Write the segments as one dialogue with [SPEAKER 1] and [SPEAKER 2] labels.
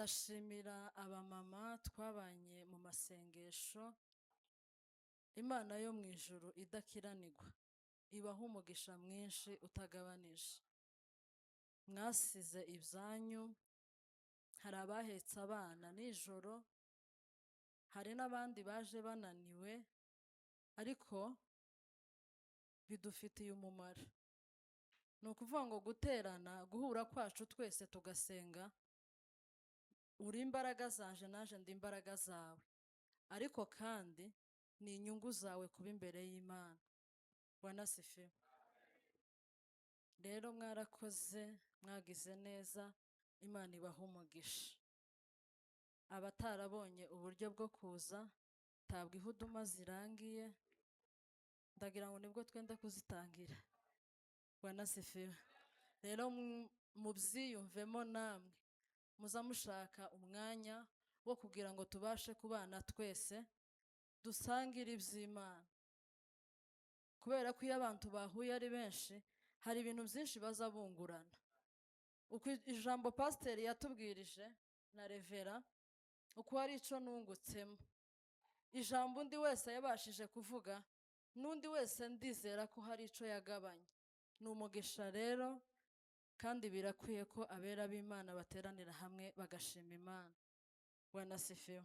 [SPEAKER 1] ndashimira abamama twabanye mu masengesho. Imana yo mu ijuru idakiranirwa ibaha umugisha mwinshi utagabanije. Mwasize ibyanyu, hari abahetse abana nijoro, hari n'abandi baje bananiwe, ariko bidufitiye umumaro. Ni ukuvuga ngo guterana, guhura kwacu twese tugasenga, uri imbaraga zanje naje ndi imbaraga zawe, ariko kandi ni inyungu zawe kuba imbere y'Imana. Bwana asifiwe. Rero mwarakoze, mwagize neza, Imana ibaha umugisha. Abatarabonye uburyo bwo kuza, tabwa ihuduma zirangiye, ndagira ngo nibwo twenda kuzitangira. Bwana asifiwe. Rero mubyiyumvemo namwe, muza mushaka umwanya wo kugira ngo tubashe kubana twese dusangire iby'Imana, kubera ko iyo abantu bahuye ari benshi hari ibintu byinshi baza bungurana. Uko ijambo pasiteri yatubwirije na revera, uko hari icyo nungutsemo, ijambo undi wese yabashije kuvuga, n'undi wese ndizera ko hari icyo yagabanye. Ni umugisha rero, kandi birakwiye ko abera b'Imana bateranira hamwe bagashima Imana. Bwana asifiwe.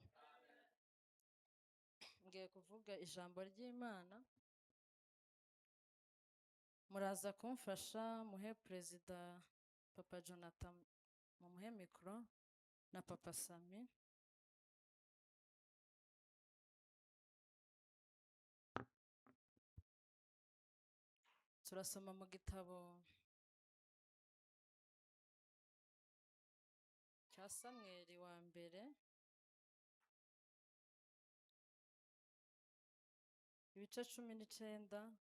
[SPEAKER 1] Ngiye kuvuga ijambo ry'Imana, muraza kumfasha muhe perezida Papa Jonathan, mumuhe mikoro, na Papa Sami. Turasoma mu gitabo cya Samweli wa mbere, ibice 19,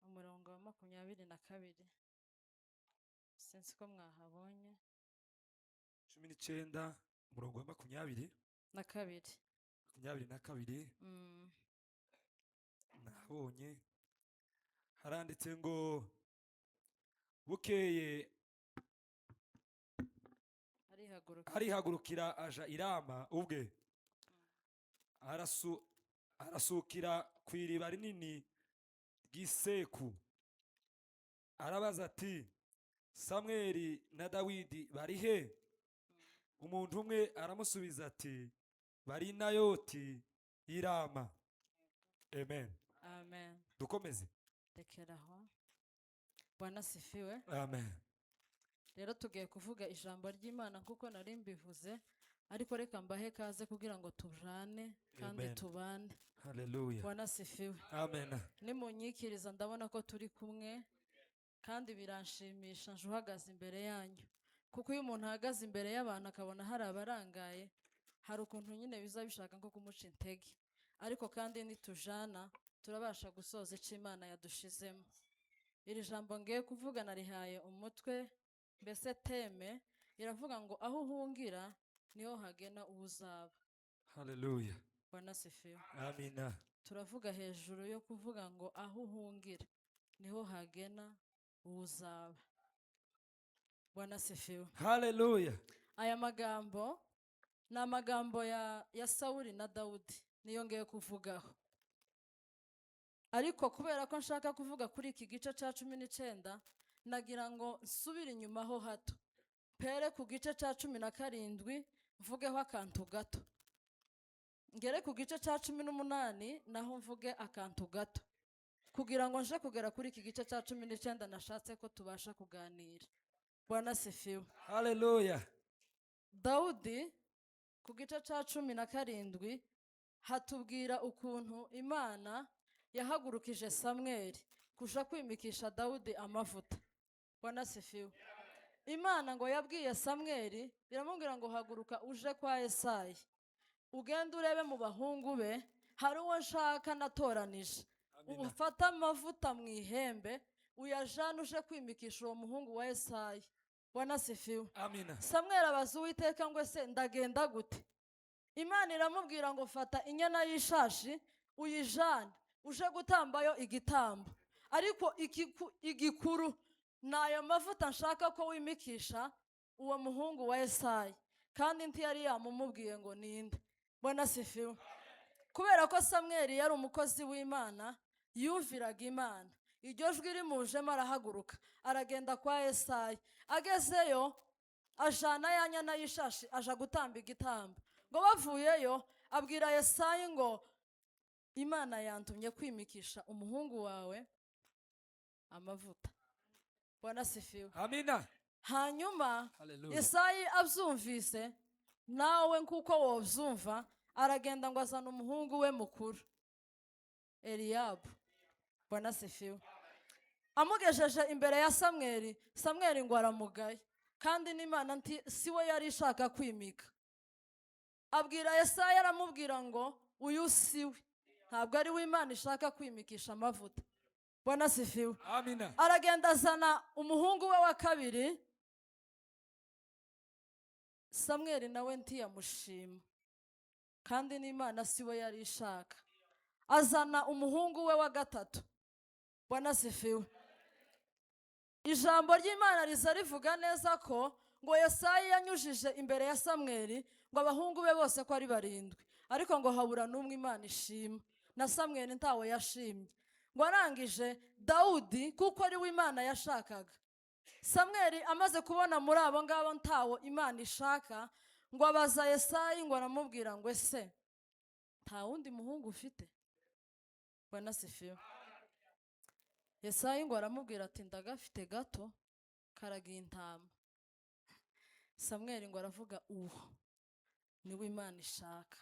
[SPEAKER 1] umurongo wa 22. Sinzi ko mwahabonye.
[SPEAKER 2] 19 umurongo wa 22. Nabonye haranditse ngo bukeye arihagurukira aja i Rama ubwe, arasukira ku iriba rinini ry'iseku, arabaza ati, Samweli na Dawidi bari he? Umuntu umwe aramusubiza ati, bari i Nayoti y'i Rama. Amen.
[SPEAKER 1] Amen.
[SPEAKER 2] Dukomeze.
[SPEAKER 1] Rekeraho. Bwana asifiwe.
[SPEAKER 2] Amen.
[SPEAKER 1] Rero tugiye kuvuga ijambo ry'Imana kuko nari mbivuze, ariko reka mbahe kaze kugira ngo tujane kandi
[SPEAKER 2] Amen.
[SPEAKER 1] tubane.
[SPEAKER 2] Hallelujah.
[SPEAKER 1] Bwana asifiwe.
[SPEAKER 2] Amen.
[SPEAKER 1] Nimunyikiriza ndabona ko turi kumwe, kandi biranshimisha nje uhagaze imbere yanyu, kuko iyo umuntu ahagaze imbere y'abantu akabona hari abarangaye, hari ukuntu nyine biza bishaka nko kumuca intege, ariko kandi nitujana turabasha gusoza icyo Imana yadushizemo. Iri jambo ngiye kuvuga narihaye umutwe, mbese teme iravuga ngo aho uhungira niho hagena uzaba.
[SPEAKER 2] Hallelujah.
[SPEAKER 1] Bwana asifiwe.
[SPEAKER 2] Amina.
[SPEAKER 1] Turavuga hejuru yo kuvuga ngo aho uhungira niho hagena uzaba. Bwana asifiwe.
[SPEAKER 2] Hallelujah.
[SPEAKER 1] Aya magambo ni amagambo ya Sawuli na Dawudi, niyo ngiye kuvugaho. Ariko kubera ko nshaka kuvuga kuri iki gice cya 19, nagira ngo nsubire inyuma ho hato, pere ku gice cya 17 mvugeho akantu gato, ngere ku gice cya 18 naho mvuge akantu gato, kugira ngo nje kugera kuri iki gice cya 19 nashatse ko tubasha kuganira. Bwana asifiwe.
[SPEAKER 2] Hallelujah.
[SPEAKER 1] Dawudi ku gice cya 17 hatubwira ukuntu Imana yahagurukije Samweli kuja kwimikisha Dawudi amavuta. Bwana asifiwe. Imana ngo yabwiye Samweli, iramubwira ngo haguruka uje kwa Yesayi, ugende urebe mu bahungu be hari uwo nshaka natoranije, ufata amavuta mu ihembe uyajana uje kwimikisha uwo muhungu wa Yesayi. Bwana asifiwe.
[SPEAKER 2] Amina.
[SPEAKER 1] Samweli abaza Uwiteka ngo ese ndagenda gute? Imana iramubwira ngo fata inyana y'ishashi uyijane uje gutambayo igitambo, ariko igikuru nayo mavuta nshaka ko wimikisha uwo muhungu wa Yesayi, kandi ntiyari yamumubwiye ngo ninde. Bwana asifiwe. Kubera ko Samweli yari umukozi w'Imana, yumviraga Imana, iryo jwi rimujemo arahaguruka aragenda kwa Yesayi. Agezeyo ajana ya nyana y'ishashi aja gutamba igitambo. Ngo bavuyeyo abwira Yesayi ngo Imana yantumye kwimikisha umuhungu wawe amavuta. Bwana asifiwe.
[SPEAKER 2] Amina.
[SPEAKER 1] Hanyuma
[SPEAKER 2] Hallelujah.
[SPEAKER 1] Yesayi abyumvise, nawe nkuko wobyumva, aragenda ngo azana umuhungu we mukuru Eliyabu. Bwana asifiwe. Amugejeje imbere ya Samweli, Samweli ngo aramugaye, kandi n'Imana si we yari ishaka kwimika. Abwira Yesayi aramubwira ngo uyu si we, ntabwo ari we Imana ishaka kwimikisha amavuta. Bwana asifiwe.
[SPEAKER 2] Amina.
[SPEAKER 1] Aragenda azana umuhungu we wa kabiri. Samweli nawe ntiyamushima, kandi n'Imana si we yari ishaka. Azana umuhungu we wa gatatu. Bwana asifiwe. Ijambo ry'Imana riza rivuga neza ko ngo Yesayi yanyujije imbere ya Samweli ngo abahungu be bose ko ari 7, ariko ngo habura n'umwe Imana ishima, na Samweli ntawe yashimye. Ngo arangije Dawudi, kuko ari we Imana yashakaga. Samweli amaze kubona muri abo ngabo ntawo Imana ishaka, ngo abaza Yesayi ngo aramubwira ngo ese nta wundi muhungu ufite? Bwana asifiwe. Yesayi ngo aramubwira ati ndagafite gato karagiye intama. Samweli ngo aravuga uwo niwe Imana ishaka.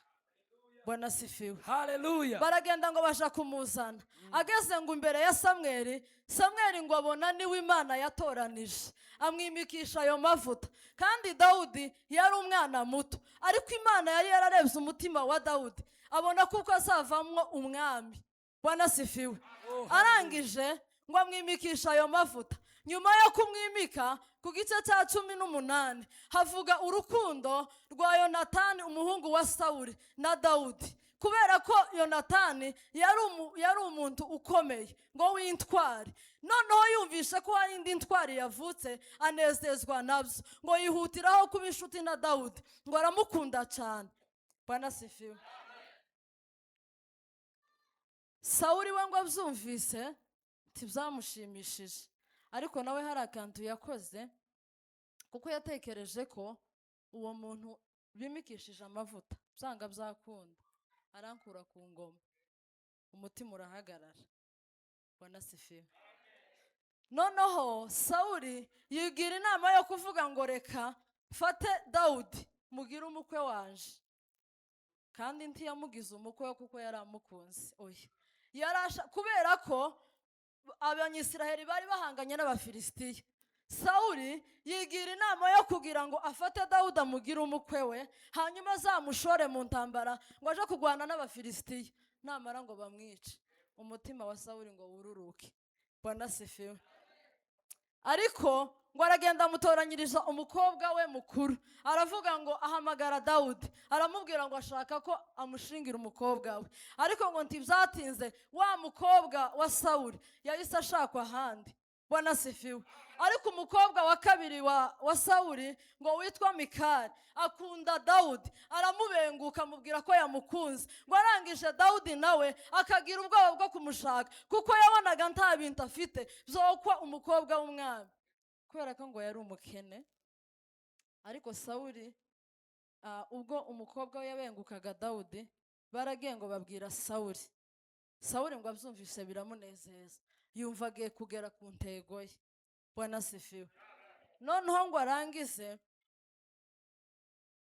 [SPEAKER 1] Bwana asifiwe.
[SPEAKER 2] Hallelujah.
[SPEAKER 1] Baragenda ngo baja kumuzana. Ageze ngo imbere ya Samweli, Samweli ngo abona niwe Imana yatoranije, amwimikisha ayo mavuta. Kandi Dawudi yari umwana muto, ariko Imana yari yararebye umutima wa Dawudi, abona kuko azavamwo umwami. Bwana asifiwe. Arangije ngo amwimikisha ayo mavuta. Nyuma yo kumwimika, ku gice cya 18 havuga urukundo rwa Yonatani umuhungu wa Sawuli na Dawudi, kubera ko Yonatani yari umuntu ukomeye ngo w'intwari. Noneho yumvishe ko hari indi ntwari yavutse, anezezwa nabyo, ngo yihutiraho kuba inshuti na Dawudi, ngo aramukunda cyane. Bwana asifiwe. Sawuli we ngo abyumvise ntibyamushimishije, ariko nawe hari akantu yakoze, kuko yatekereje ko uwo muntu bimikishije amavuta byanga byakunda arankura ku ngoma, umutima urahagarara. Bwana asifiwe. Noneho Sawuli yigira inama yo kuvuga ngo reka fate Dawudi mugire umukwe wanje, kandi ntiyamugize umukwe kuko yari amukunze. Oya, yarasha, kubera ko Abanyisiraheli bari bahanganye n'Abafilisitiya. Sawuli yigira inama yo kugira ngo afate Dawudi amugire umukwe we, hanyuma azamushore mu ntambara ngo aje kurwana n'Abafilisitiya, namara ngo bamwice. Umutima wa Sawuli ngo wururuke. Bwana asifiwe. Ariko ngo aragenda amutoranyiriza umukobwa we mukuru, aravuga ngo ahamagara Dawudi, aramubwira ngo ashaka ko amushingira umukobwa we. Ariko ngo ntibyatinze, wa mukobwa wa Sawuli yahise ashakwa ahandi. Bwana asifiwe. Ariko umukobwa wa kabiri wa Sawuli ngo witwa Mikali akunda Dawudi, aramubenguka amubwira ko yamukunze. Ngo arangije Dawudi nawe akagira ubwoba bwo kumushaka, kuko yabonaga nta bintu afite byokwa umukobwa w'umwami, kubera ko ngo yari umukene. Ariko Sawuli ubwo umukobwa we yabengukaga Dawudi, baragiye ngo babwira Sawuli. Sawuli ngo abyumvise biramunezeza, yumva agiye kugera ku ntego ye. Bwana asifiwe. Noneho ngo arangize,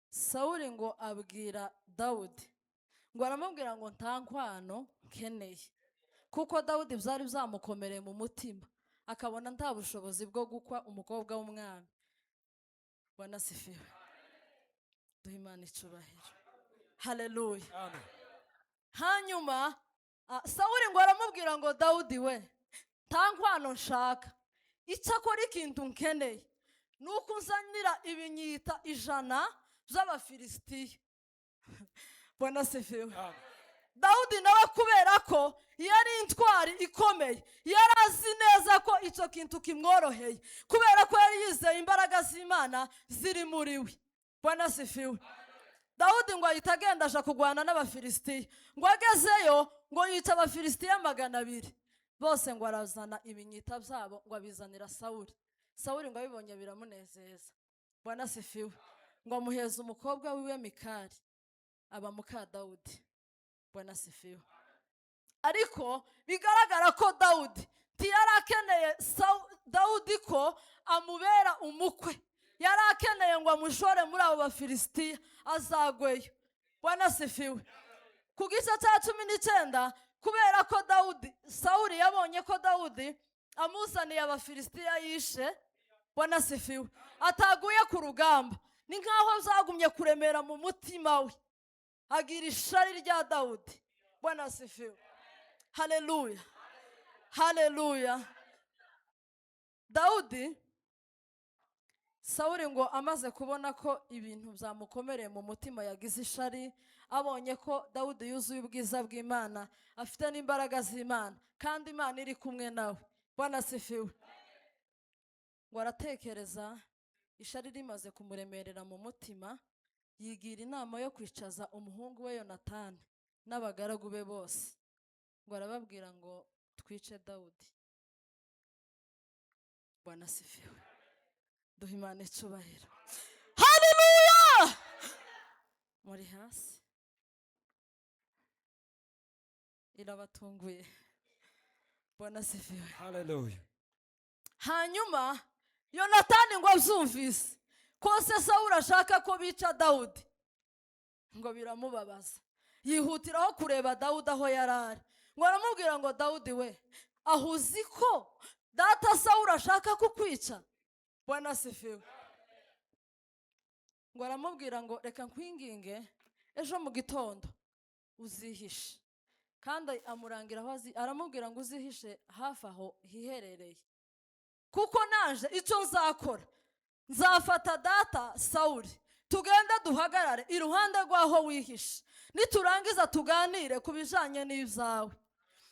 [SPEAKER 1] Sawuli ngo abwira Dawudi, ngo aramubwira ngo nta nkwano nkeneye, kuko Dawudi byari byamukomereye mu mutima, akabona nta bushobozi bwo gukwa umukobwa w'umwami. Bwana asifiwe. Duhe Imana icubahiro. Haleluya.
[SPEAKER 2] Amen.
[SPEAKER 1] Hanyuma Sawuli ngo aramubwira ngo Dawudi we, nta nkwano nshaka, icyakora ikintu nkeneye nuko unzanira ibinyita 100 by'Abafilisitiya. Bwana asifiwe. Dawudi nawe kubera ko yari intwari ikomeye, yari azi neza ko icyo kintu kimworoheye, kubera ko yari yizeye imbaraga z'Imana ziri muri we. Bwana asifiwe. Dawudi ngo ahita agenda aja kurwana n'Abafilisitiya, ngo agezeyo ngo yica Abafilisitiya 200, bose ngo arazana ibinyita byabo ngo abizanira Sawuli. Sawuli ngo abibonye biramunezeza. Bwana asifiwe. Ngo amuheza umukobwa wiwe Mikali, aba muka Dawudi. Bwana asifiwe. Ariko bigaragara ko Dawudi ntiyari akeneye Dawudi ko amubera umukwe, yari akeneye ngo amushore muri abo Bafilisitiya azagweyo. Bwana asifiwe. Ku gice cya 19, kubera ko Sawuli yabonye ko Dawudi amuzaniye Abafilisitiya yishe, Bwana asifiwe, ataguye ku rugamba, ni nkaho zagumye kuremera mu mutima we, agira ishari rya Dawudi. Bwana asifiwe. Haleluya, haleluya. Dawudi, Sawuli ngo amaze kubona ko ibintu byamukomereye mu mutima, yagize ishari, abonye ko Dawudi yuzuye ubwiza bw'Imana, afite n'imbaraga z'Imana, kandi Imana iri kumwe nawe. Bwana asifiwe. Ngo aratekereza, ishari rimaze kumuremerera mu mutima, yigira inama yo kwicaza umuhungu we Yonatani n'abagaragu be bose, ngo arababwira ngo twice Dawudi. Bwana asifiwe. Duha Imana icyubahiro. Haleluya. Muri hasi irabatunguye. Bwana asifiwe.
[SPEAKER 2] Haleluya.
[SPEAKER 1] Hanyuma Yonatani ngo abyumvise ko se Sawuli ashaka ko bica Dawudi, ngo biramubabaza, yihutiraho kureba Dawudi aho yarari, ngo aramubwira ngo Dawudi we, aho uzi ko data Sawuli ashaka kukwica? Bwana asifiwe. Ngo aramubwira ngo reka nkwinginge, ejo mu gitondo uzihishe, kandi amurangira aho aramubwira ngo uzihishe hafi aho hiherereye, kuko naje icyo nzakora, nzafata data Sawuli, tugende duhagarare iruhande rw'aho wihishe, niturangiza tuganire ku bijanye n'ibyawe,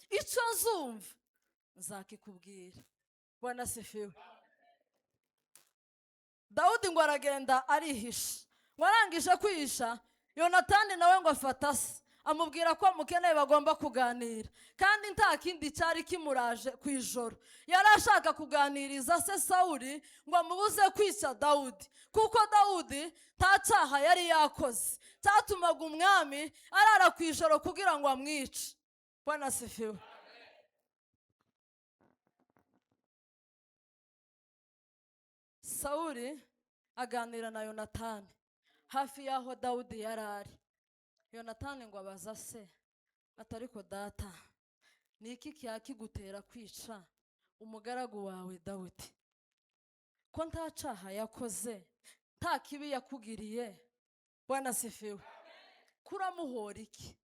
[SPEAKER 1] icyo nzumva nzakikubwira. Bwana asifiwe. Dawudi ngo aragenda arihisha, ngo arangije kwihisha, Yonatani nawe ngo afata se, amubwira ko amukeneye bagomba kuganira, kandi nta kindi cyari kimuraje ku ijoro, yari ashaka kuganiriza se Sawuli ngo amubuze kwica Dawudi, kuko Dawudi nta cyaha yari yakoze cyatumaga umwami arara ku ijoro kugira ngo amwice. Bwana asifiwe. Sawuli aganira na Yonatani hafi y'aho Dawudi yari ari. Yonatani ngo abaza se, atariko data, ni iki cyakigutera kwica umugaragu wawe Dawudi? Ko nta cyaha yakoze, nta kibi yakugiriye. Bwana asifiwe. Kuramuhora iki?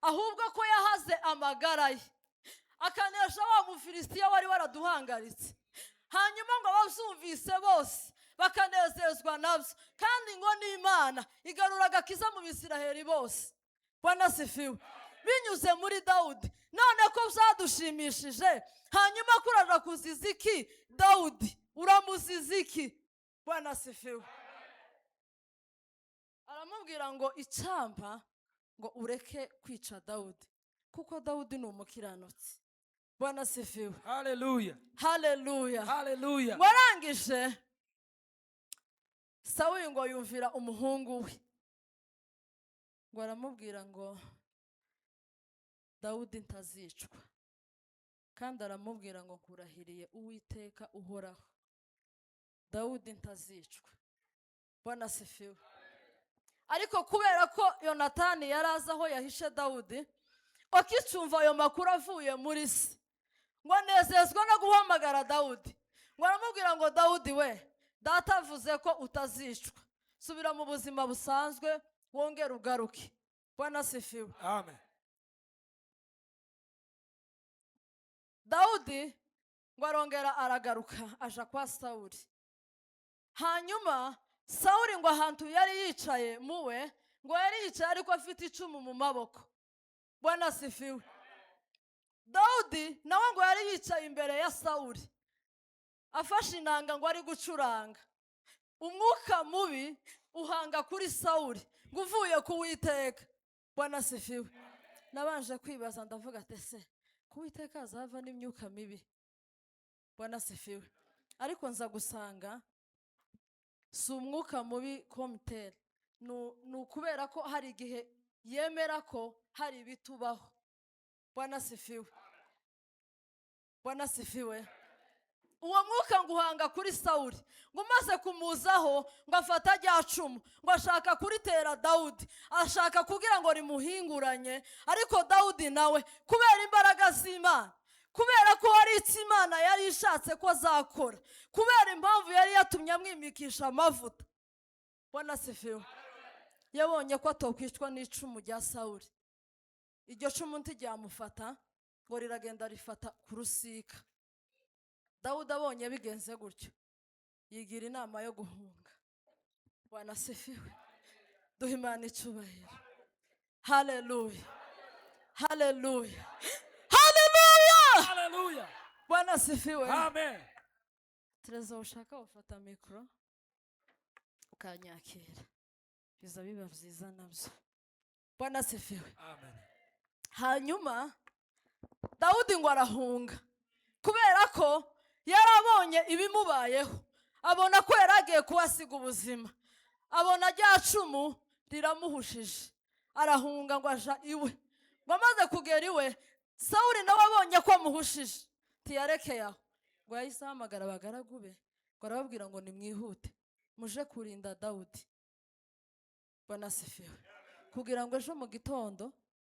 [SPEAKER 1] Ahubwo ko yahaze amagara ye, akanesha wa Mufilisitiya wari waraduhangaritse, hanyuma ngo babyumvise bose bakanezezwa nabyo, kandi ngo n'Imana igarura agakiza mu Bisiraheli bose. Bwana asifiwe. Binyuze muri Dawudi, none ko byadushimishije, hanyuma kuraja kuziza iki Dawudi? Uramuziza iki? Bwana asifiwe. Aramubwira ngo icyampa ngo ureke kwica Dawudi, kuko Dawudi ni umukiranutsi. Bwana asifiwe.
[SPEAKER 2] Haleluya.
[SPEAKER 1] Haleluya.
[SPEAKER 2] Haleluya.
[SPEAKER 1] Warangije Sawuli ngo yumvira umuhungu we, ngo aramubwira ngo Dawudi ntazicwa, kandi aramubwira ngo kurahiriye Uwiteka uhoraho, Dawudi ntazicwa. Bwana asifiwe. Ariko kubera ko Yonatani yari azi aho yahishe Dawudi, akicumva ayo makuru avuye muri se, ngo anezezwa no guhamagara Dawudi, ngo aramubwira ngo Dawudi we, data avuze ko utazicwa, subira mu buzima busanzwe wongere ugaruke. Bwana asifiwe.
[SPEAKER 2] Amen.
[SPEAKER 1] Dawudi ngo arongera aragaruka aja kwa Sawuli. Hanyuma Sawuli ngo ahantu yari yicaye muwe, ngo yari yicaye ariko afite icumu mu maboko. Bwana asifiwe. Dawudi nawe ngo yari yicaye imbere ya Sawuli afashe inanga ngo ari gucuranga. Umwuka mubi uhanga kuri Sawuli ngo uvuye ku Uwiteka. Bwana asifiwe. Nabanje kwibaza ndavuga ati se ku Uwiteka hazava n'imyuka mibi? Bwana asifiwe. Ariko nza gusanga si umwuka mubi komutera, ni ukubera ko hari igihe yemera ko hari ibitubaho. Bwana asifiwe. Bwana asifiwe. Uwo mwuka ngo uhanga kuri Sawuli ngo umaze kumuzaho ngo afata rya cumu ngo ashaka kuritera Dawudi, ashaka kugira ngo rimuhinguranye. Ariko Dawudi nawe kubera imbaraga z'Imana, kubera ko hari icyo Imana yari ishatse ko azakora, kubera impamvu yari yatumye amwimikisha amavuta, Bwana asifiwe, yabonye ko atokwicwa n'icumu rya Sawuli. Iryo cumu ntiryamufata ngo riragenda rifata ku rusika. Dawudi abonye bigenze gutyo yigira inama yo guhunga. Bwana asifiwe. Duhe Imana icyubahiro. Haleluya, haleluya, haleluya,
[SPEAKER 2] Hallelujah.
[SPEAKER 1] Bwana asifiwe.
[SPEAKER 2] Amen.
[SPEAKER 1] Tereza ushaka ufata mikoro ukanyakira, biza biba byiza nabyo. Bwana asifiwe.
[SPEAKER 2] Amen.
[SPEAKER 1] Hanyuma Dawudi ngo arahunga kubera ko yarabonye ibimubayeho, abona ko yaragiye kuhasiga ubuzima, abona rya cumu riramuhushije, arahunga ngo aja iwe. Ngo amaze kugera iwe, Sawuli nawe abonye ko amuhushije tiyarekeye aho, ngo yahise ahamagara abagaragu be ngo arababwira ngo nimwihute muje kurinda Dawudi. Bwana asifiwe. Kugira ngo ejo mu gitondo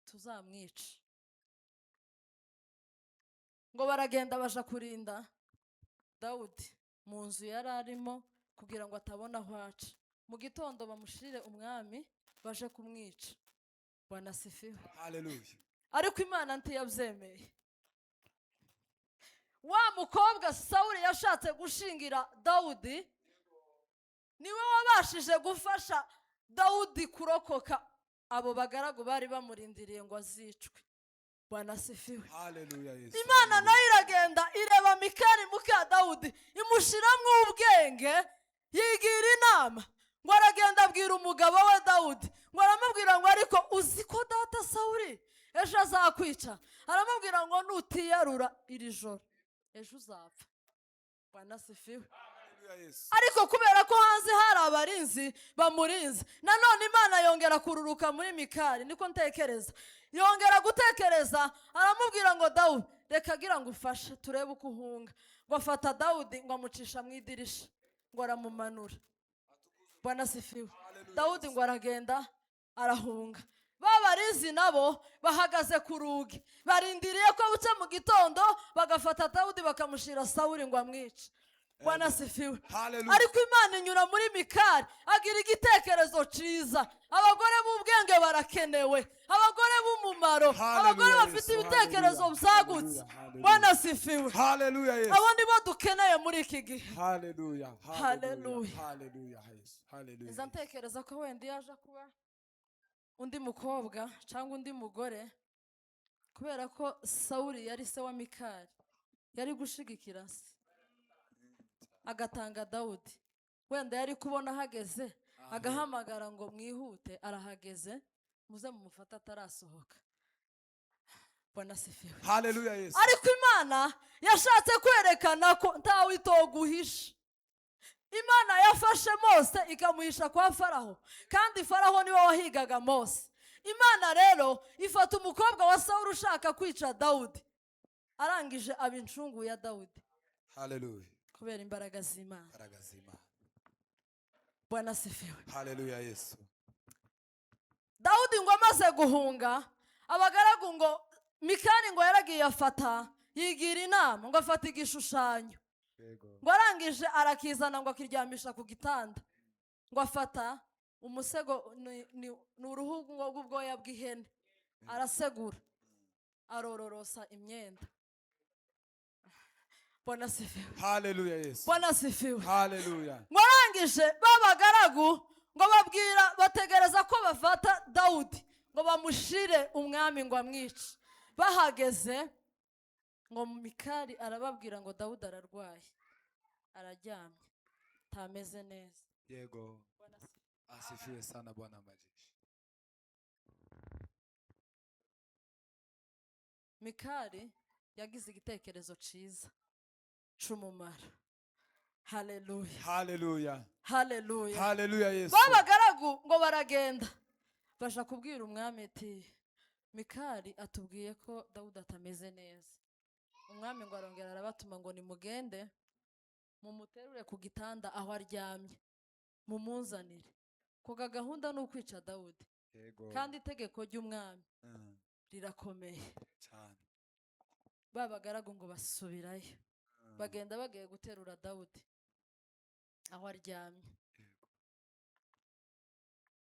[SPEAKER 1] tuzamwice. Ngo baragenda baja kurinda Dawudi mu nzu yari arimo kugira ngo atabona aho aca. Mu gitondo bamushirire umwami baje kumwica. Bwana asifiwe.
[SPEAKER 2] Hallelujah.
[SPEAKER 1] Ariko Imana ntiyabyemeye. Wa mukobwa Sawuli yashatse gushingira Dawudi niwe wabashije gufasha Dawudi kurokoka abo bagaragu bari bamurindiriye ngo azicwe. Bwana asifiwe.
[SPEAKER 2] Hallelujah. Yes.
[SPEAKER 1] Imana nayo iragenda ireba Mikali muka Dawudi imushiramwo ubwenge, yigira inama ngo aragenda abwira umugabo we Dawudi ngo aramubwira ngo ariko uzi ko data Sawuli ejo azakwica, aramubwira ngo nutiyarura iri joro ejo uzapfa. Bwana asifiwe.
[SPEAKER 2] Yes.
[SPEAKER 1] Ariko kubera ko hanze hari abarinzi bamurinze, nanone Imana yongera kururuka muri Mikali, niko ntekereza, yongera gutekereza, aramubwira ngo Dawudi reka gira ngo ufashe turebe uko uhunga. Ngo afata Dawudi ngo amucisha mu idirisha ngo aramumanura. Bwana asifiwe. Dawudi ngo aragenda arahunga. Babarinzi nabo bahagaze ku rugi barindiriye ko buce mu gitondo bagafata Dawudi bakamushira Sawuli ngo amwice. Bwana asifiwe. Ariko Imana inyura muri Mikali agira igitekerezo ciza. Abagore b'ubwenge barakenewe, abagore b'umumaro, abagore bafite ibitekerezo byagutse. Bwana asifiwe.
[SPEAKER 2] Hallelujah. Yes.
[SPEAKER 1] Abo nibo dukeneye muri iki gihe.
[SPEAKER 2] Hallelujah.
[SPEAKER 1] Hallelujah.
[SPEAKER 2] Hallelujah. Yes. Hallelujah.
[SPEAKER 1] Iza ntekereza ko wenda yaje kuba undi mukobwa cyangwa undi mugore, kubera ko Sawuli yari se wa Mikali, yari gushigikira se agatanga Dawudi. Wenda yari kubona hageze agahamagara ngo mwihute arahageze muze mumufata atarasohoka. Bwana asifiwe.
[SPEAKER 2] Hallelujah. Yes.
[SPEAKER 1] Ariko Imana yashatse kwerekana ko ntawe itoguhisha. Imana yafashe Mose ikamuhisha kwa Faraho, kandi Faraho niwe wahigaga Mose. Imana rero ifata umukobwa wa Sawuli ushaka kwica Dawudi, arangije abincungu ya Dawudi.
[SPEAKER 2] Hallelujah.
[SPEAKER 1] Kubera imbaraga z'Imana.
[SPEAKER 2] Imbaraga z'Imana.
[SPEAKER 1] Bwana asifiwe.
[SPEAKER 2] Hallelujah. Yes.
[SPEAKER 1] Dawudi ngo amaze guhunga, abagaragu ngo Mikali ngo yaragiye afata yigira inama ngo afata igishushanyo. Ngo arangije arakizana ngo akiryamisha ku gitanda. Ngo afata umusego ni uruhu rw'ubwoya bw'ihene, arasegura arororosa imyenda. Bwana asifiwe.
[SPEAKER 2] Hallelujah. Yes.
[SPEAKER 1] Bwana asifiwe.
[SPEAKER 2] Hallelujah.
[SPEAKER 1] Ngo arangije babagaragu ngo babwira bategereza ko bafata Dawudi ngo bamushire umwami ngo amwice. Bahageze ngo Mikali arababwira ngo Dawudi ararwaye, araryamye, tameze neza.
[SPEAKER 2] Yego. Asifiwe sana Bwana majeshi.
[SPEAKER 1] Mikali yagize igitekerezo ciza c'umumaro. Haleluya.
[SPEAKER 2] Haleluya.
[SPEAKER 1] Haleluya.
[SPEAKER 2] Haleluya Yesu.
[SPEAKER 1] Babagaragu ngo baragenda baja kubwira umwami ati Mikali atubwiye ko Dawudi atameze neza. Umwami ngo arongera arabatuma ngo nimugende mumuterure ku gitanda aho aryamye, mumunzanire. Kuga gahunda no kwica Dawudi.
[SPEAKER 2] Yego.
[SPEAKER 1] Kandi itegeko ry'umwami rirakomeye
[SPEAKER 2] cyane.
[SPEAKER 1] Babagaragu ngo basubirayo. Bagenda bagiye guterura Dawudi aho aryamye.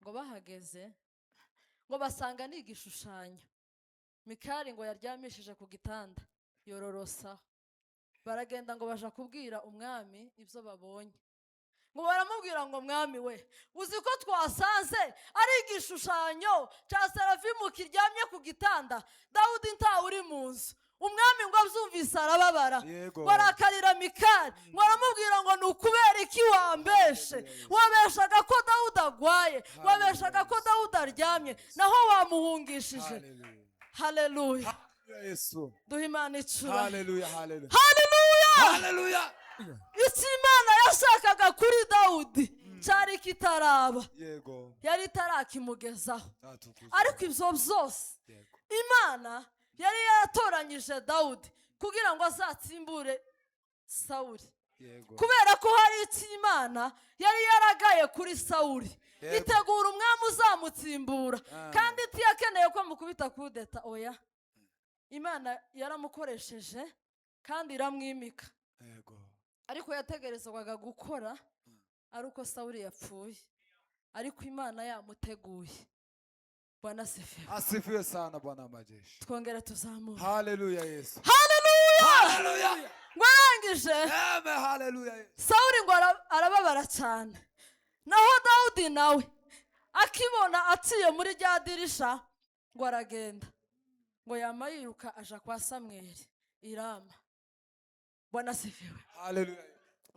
[SPEAKER 1] Ngo bahageze ngo basanga ni igishushanyo Mikali ngo yaryamishije ku gitanda yororosa. Baragenda ngo baja kubwira umwami ibyo babonye. Ngo baramubwira ngo mwami we, uzi ko twasanze ari igishushanyo cya Serafimu kiryamye ku gitanda, Dawudi ntawe uri mu nzu. Umwami ngo abyumvise arababara, barakarira Mikali. Ngo aramubwira ngo ni ukubera iki wambeshe? Wabeshaga ko Dawudi agwaye, wabeshaga ko Dawudi aryamye, naho wamuhungishije. Haleluya.
[SPEAKER 2] Yesu.
[SPEAKER 1] Duhe Imana icura.
[SPEAKER 2] Haleluya. Haleluya.
[SPEAKER 1] Haleluya. Icyo Imana yashakaga kuri Dawudi cyari kitaraba.
[SPEAKER 2] Yego.
[SPEAKER 1] Yari itarakimugezaho. Ariko ibyo byose Imana yari yaratoranyije Dawudi kugira ngo azatsimbure Sawuli. Kubera ko hari icyo Imana yari yaragaye kuri Sawuli, itegura umwami uzamutsimbura. Kandi tiyakeneye ko mukubita kudeta, oya, Imana yaramukoresheje kandi iramwimika. Ariko yategerezwaga gukora ari uko Sawuli yapfuye, ariko Imana yamuteguye. Bwana asifiwe.
[SPEAKER 2] Asifiwe sana Bwana majeshi.
[SPEAKER 1] Twongere tuzamure.
[SPEAKER 2] Haleluya Yesu.
[SPEAKER 1] Haleluya.
[SPEAKER 2] Haleluya.
[SPEAKER 1] Ngwarangije.
[SPEAKER 2] Amen. Haleluya.
[SPEAKER 1] Sawuli ngo arababara cyane. Naho Dawudi nawe akibona aciye muri rya dirisha ngo aragenda. Ngo yama yiruka aja kwa Samweli i Rama. Bwana asifiwe.
[SPEAKER 2] Haleluya.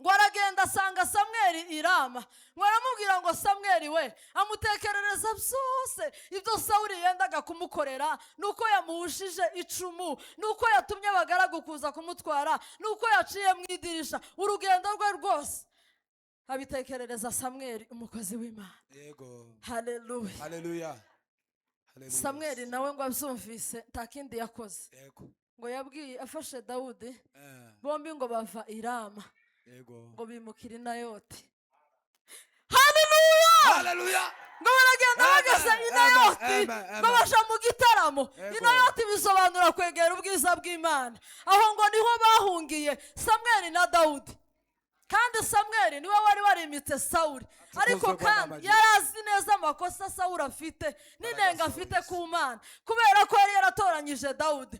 [SPEAKER 1] Ngo aragenda asanga Samweli i Rama. Ngo aramubwira ngo Samweli we, amutekerereza byose ibyo Sawuli yendaga kumukorera, nuko yamuhushije icumu, nuko yatumye abagaragu kuza kumutwara, nuko yaciye mu idirisha urugendo rwe rwose. Abitekerereza Samweli umukozi w'Imana.
[SPEAKER 2] Yego.
[SPEAKER 1] Haleluya.
[SPEAKER 2] Haleluya.
[SPEAKER 1] Samweli nawe ngo abyumvise ntakindi yakoze.
[SPEAKER 2] Yego.
[SPEAKER 1] Ngo yabwiye afashe Dawudi, bombi ngo bava i Rama.
[SPEAKER 2] Yego.
[SPEAKER 1] Ngo bimukira i Nayoti. Haleluya.
[SPEAKER 2] Haleluya.
[SPEAKER 1] Ngo baragenda bageze i Nayoti, ngo baja mu gitaramo. I Nayoti bisobanura kwegera ubwiza bw'Imana. Aho ngo niho bahungiye Samweli na Dawudi. Kandi Samweli niwe wari warimitse Sawuli, ariko kandi yarazi neza amakosa Sawuli afite n'inenga afite ku Mana, kubera ko yari yaratoranyije Dawudi.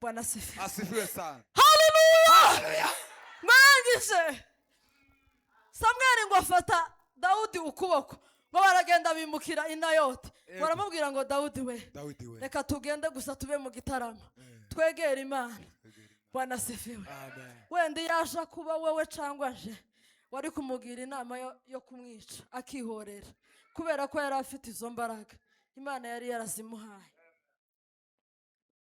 [SPEAKER 1] Bwana asifiwe.
[SPEAKER 2] Asifiwe sana.
[SPEAKER 1] Haleluya. Mwangije Samweli ngo afata Dawudi ukuboko, ngo baragenda bimukira i Nayoti. Baramubwira ngo Dawudi we, reka tugende gusa tube mu gitaramo, twegera Imana. Bwana asifiwe. Wenda yaje kuba wewe cyangwa je, wari kumugira inama yo kumwica akihorera, kubera ko yari afite izo mbaraga Imana yari yarazimuhaye.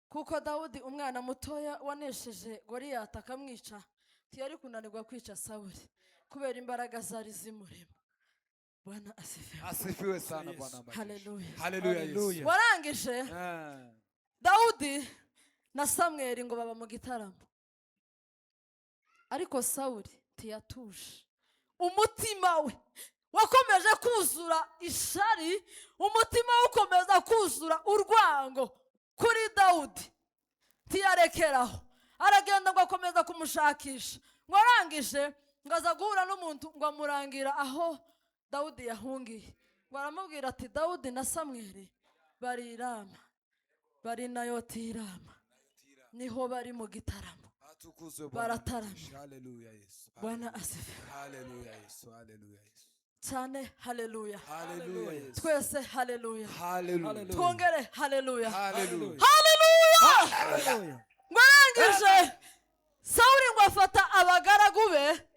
[SPEAKER 1] Kuko Dawudi umwana mutoya wanesheje Goliyati akamwica, ntiyari kunanirwa kwica Sawuli kubera imbaraga zari zimurimo. Bwana asifiwe.
[SPEAKER 2] Asifiwe sana Bwana majeshi.
[SPEAKER 1] Haleluya.
[SPEAKER 2] Haleluya.
[SPEAKER 1] Warangije Dawudi na Samweli ngo baba mu gitaramo, ariko Sawuli ntiyatuje. Umutima we wakomeje kuzura ishari, umutima we ukomeza kuzura urwango kuri Dawudi. Ntiyarekeraho, aragenda ngo akomeza kumushakisha. Ngo arangije ngo aza guhura n'umuntu ngo amurangira aho Dawudi yahungiye. Ngo aramubwira ati Dawudi na Samweli bari i Rama, bari i Nayoti i Rama, niho bari mu gitaramo baratarama.
[SPEAKER 2] Haleluya Yesu.
[SPEAKER 1] Bwana asifiwe.
[SPEAKER 2] Haleluya Yesu. Haleluya Yesu.
[SPEAKER 1] cyane. Haleluya.
[SPEAKER 2] Hallelujah. Yes.
[SPEAKER 1] Twese haleluya.
[SPEAKER 2] Hallelujah.
[SPEAKER 1] Twongere haleluya.
[SPEAKER 2] Hallelujah.
[SPEAKER 3] Haleluya.
[SPEAKER 1] Ngwarangije Sawuli ngo afata abagaragu be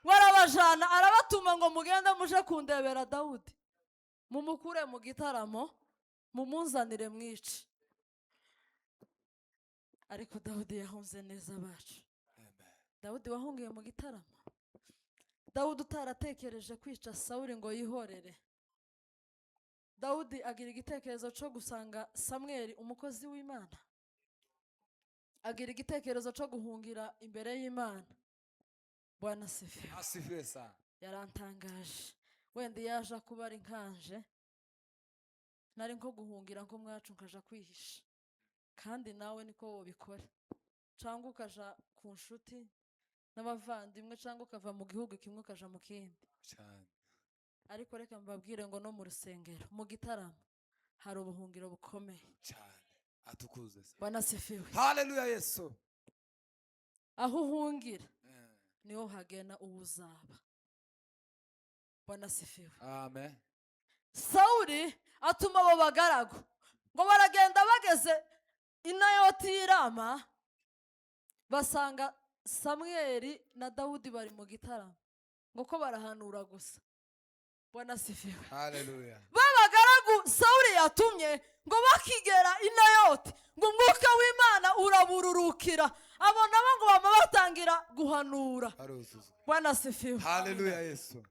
[SPEAKER 1] ngo arabajana arabatuma ngo mugende muje kundebera Dawudi, mumukure mu gitaramo mumunzanire mwice. Ariko Dawudi yahunze neza bacu. Dawudi wahungiye mu gitaramo. Dawudi utaratekereje kwica Sawuli ngo yihorere. Dawudi agira igitekerezo cyo gusanga Samweli umukozi w'Imana. Agira igitekerezo cyo guhungira imbere y'Imana. Bwana sifiwe.
[SPEAKER 2] Asifiwe sana.
[SPEAKER 1] Yarantangaje. Wenda yaje kuba ari nkanje, nari nko guhungira nko mwacu nkaja kwihisha. Kandi nawe niko wobikora. Cyangwa ukaja ku nshuti n'abavandimwe, cyangwa ukava mu gihugu kimwe ukaja mu kindi.
[SPEAKER 2] Cyane.
[SPEAKER 1] Ariko reka mbabwire ngo no mu rusengero, mu gitaramo hari ubuhungiro bukomeye.
[SPEAKER 2] Cyane. Atukuze se.
[SPEAKER 1] Bwana sifiwe.
[SPEAKER 2] Hallelujah Yesu.
[SPEAKER 1] Aho uhungira niho hagena ubuzaba. Bwana sifiwe.
[SPEAKER 2] Amen.
[SPEAKER 1] Sawuli atuma abo bagaragu ngo baragenda bageze i Nayoti y'i Rama, basanga Samweli na Dawudi bari mu gitaramo ngo ko barahanura gusa. Bwana sifiwe.
[SPEAKER 2] Hallelujah.
[SPEAKER 1] Babagaragu Sawuli yatumye ngo bakigera i Nayoti ngo umwuka w'Imana urabururukira, abo nabo ngo bama batangira guhanura. Bwana sifiwe.
[SPEAKER 2] Hallelujah Yesu.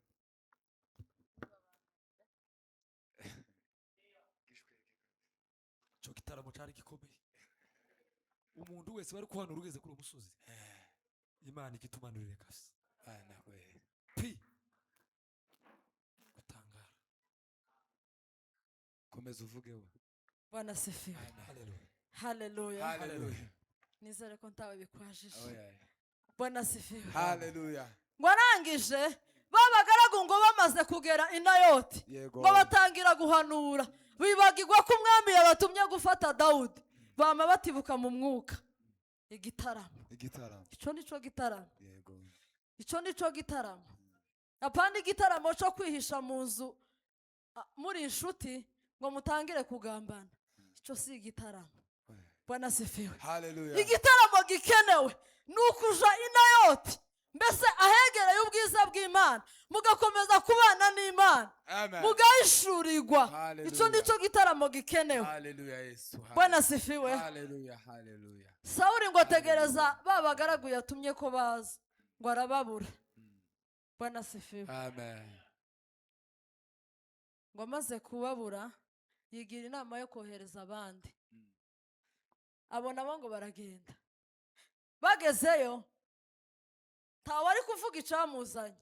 [SPEAKER 3] Cyo gitaramo cyari gikomeye. Umuntu wese bari kuhanura ugeze kuri umusozi. Imana ikitumanurire kasi.
[SPEAKER 2] Bana we.
[SPEAKER 3] Pi. Gutangara.
[SPEAKER 2] Komeza uvugeho.
[SPEAKER 1] Bwana sifiwe.
[SPEAKER 3] Haleluya.
[SPEAKER 1] Haleluya.
[SPEAKER 2] Hallelujah.
[SPEAKER 1] Nizere ko ntawe bikwajije.
[SPEAKER 2] Oh yeah.
[SPEAKER 1] Bwana sifiwe.
[SPEAKER 2] Hallelujah.
[SPEAKER 1] Ngo arangije babagaragu ngo bamaze kugera i Nayoti
[SPEAKER 2] Yego.
[SPEAKER 1] ngo batangira guhanura, bibagirwa ko umwami yabatumye gufata Dawudi, bama batibuka mu mwuka. Igitaramo.
[SPEAKER 2] Igitaramo.
[SPEAKER 1] Ico nico gitaramo.
[SPEAKER 2] Yego.
[SPEAKER 1] Ico nico gitaramo. Apandi igitaramo cyo kwihisha mu nzu muri inshuti ngo mutangire kugambana. Ico si igitaramo. Bwana sifiwe.
[SPEAKER 2] Hallelujah.
[SPEAKER 1] Igitaramo gikenewe nukuja i Nayoti, mbese ahegereye ubwiza bw'Imana, mugakomeza kubana n'Imana, mugahishurirwa. Ico nico gitaramo gikenewe.
[SPEAKER 2] Hallelujah Yesu.
[SPEAKER 1] Bwana sifiwe.
[SPEAKER 2] Hallelujah. Hallelujah.
[SPEAKER 1] Sawuli ngo ategereza babagaragu yatumye ko baza, ngo arababura. Bwana sifiwe.
[SPEAKER 2] Amen.
[SPEAKER 1] Ngo amaze kubabura yigira inama yo kohereza abandi. Abo nabo ngo baragenda. Bagezeyo ntawe ari kuvuga icamuzanye,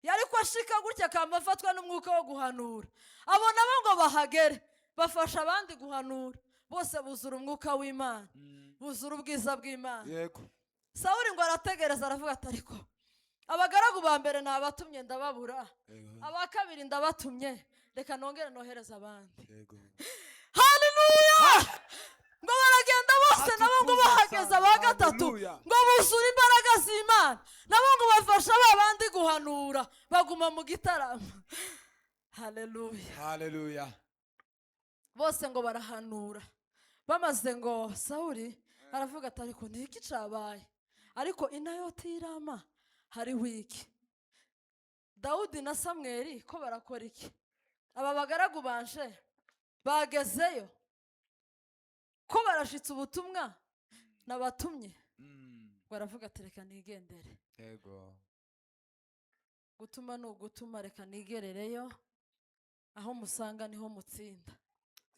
[SPEAKER 1] yari ko ashika gutya akafatwa n'umwuka wo guhanura. Abo nabo ngo bahagere bafasha abandi guhanura, bose buzura umwuka w'Imana, buzura ubwiza bw'Imana.
[SPEAKER 2] Yego.
[SPEAKER 1] Sawuli ngo arategereza aravuga ati ariko abagaragu ba mbere nabatumye ndababura, aba kabiri ndabatumye, reka nongere nohereza abandi.
[SPEAKER 2] Yego.
[SPEAKER 1] Haleluya. Ngo baragenda bose nabo ngo bahageze aba gatatu ngo buzura imbaraga z'Imana, nabo ngo bafasha abandi guhanura, baguma mu gitaramo. Haleluya.
[SPEAKER 2] Hallelujah.
[SPEAKER 1] Bose ngo barahanura. Bamaze ngo Sawuli aravuga ati ariko niki cabaye, ariko i Nayoti y'i Rama hariho iki? Dawudi na Samweli ko barakora iki? Aba bagaragu banje bagezeyo ko barashitse ubutumwa nabatumye. Baravuga ati reka nigendere.
[SPEAKER 2] Yego.
[SPEAKER 1] Gutuma no gutuma, reka nigerereyo, aho musanga niho mutsinda.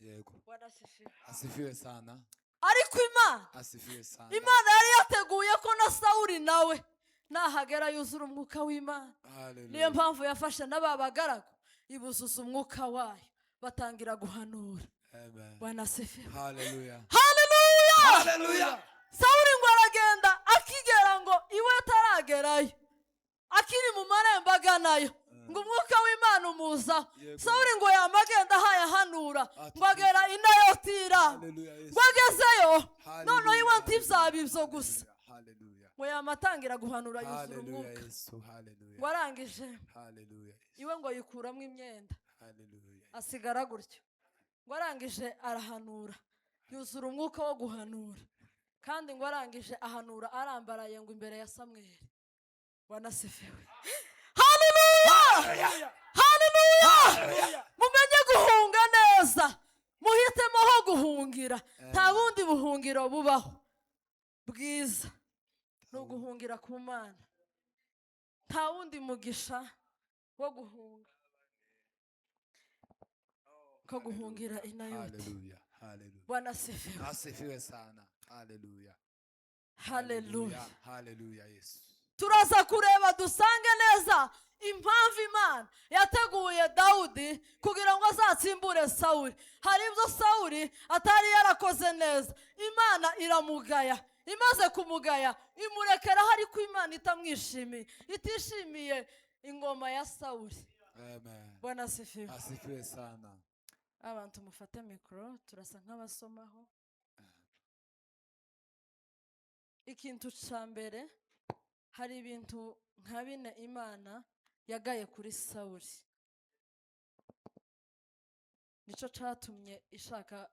[SPEAKER 2] Yego.
[SPEAKER 1] Bwana sifiwe.
[SPEAKER 2] Asifiwe sana.
[SPEAKER 1] Ariko Imana,
[SPEAKER 2] Asifiwe sana.
[SPEAKER 1] Imana yari yateguye ko na Sawuli nawe nahagera yuzura umwuka w'Imana.
[SPEAKER 2] Hallelujah.
[SPEAKER 1] Niyo mpamvu yafashe n'ababagaragu ibuzuza umwuka wayo, batangira guhanura.
[SPEAKER 2] Amen.
[SPEAKER 1] Bwana sifiwe.
[SPEAKER 2] Hallelujah.
[SPEAKER 1] Hallelujah.
[SPEAKER 2] Hallelujah.
[SPEAKER 1] Sawuli ngo aragenda, akigera ngo iwe ataragerayo, akiri mu marembo aganayo, ngo umwuka w'Imana umuza. Sawuli ngo yamagenda hayahanura, ngo agera i Nayoti y'i Rama. Ngo agezeyo noneho iwe ntibyaba ibyo gusa, ngo yamatangira guhanura yuzura
[SPEAKER 2] Hallelujah,
[SPEAKER 1] umwuka
[SPEAKER 2] Yesu.
[SPEAKER 1] ngo
[SPEAKER 2] Hallelujah.
[SPEAKER 1] arangije
[SPEAKER 2] Hallelujah, Yesu.
[SPEAKER 1] iwe ngo yikuramo imyenda
[SPEAKER 2] Hallelujah.
[SPEAKER 1] asigara gutyo ngo arangije arahanura yuzura umwuka wo guhanura kandi ngo arangije ahanura arambaraye ngo imbere ya Samweli. Wanasifiwe. Haleluya! Haleluya! Mumenye guhunga neza, muhitemo aho guhungira. Nta bundi buhungiro bubaho bwiza ni uguhungira ku Mana. Nta wundi mugisha wo guhunga ko guhungira inayoti.
[SPEAKER 2] Hallelujah. Hallelujah.
[SPEAKER 1] Wanasifiwe.
[SPEAKER 2] Asifiwe sana. Hallelujah.
[SPEAKER 1] Haleluya.
[SPEAKER 2] Hallelujah, Yesu.
[SPEAKER 1] Turaza kureba dusange neza impamvu Imana yateguye Dawudi kugira ngo azatsimbure Sawuli. Hari ibyo Sawuli atari yarakoze neza, Imana iramugaya. Imaze kumugaya imurekera hari ko Imana itamwishimiye, itishimiye ingoma ya Sawuli.
[SPEAKER 2] Amen.
[SPEAKER 1] Bwana asifiwe.
[SPEAKER 2] Asifiwe sana.
[SPEAKER 1] Abantu mufate mikoro turasa nk'abasomaho. Ikintu cya mbere, hari ibintu nka bine Imana yagaye kuri Sawuli, nicyo cyatumye ishaka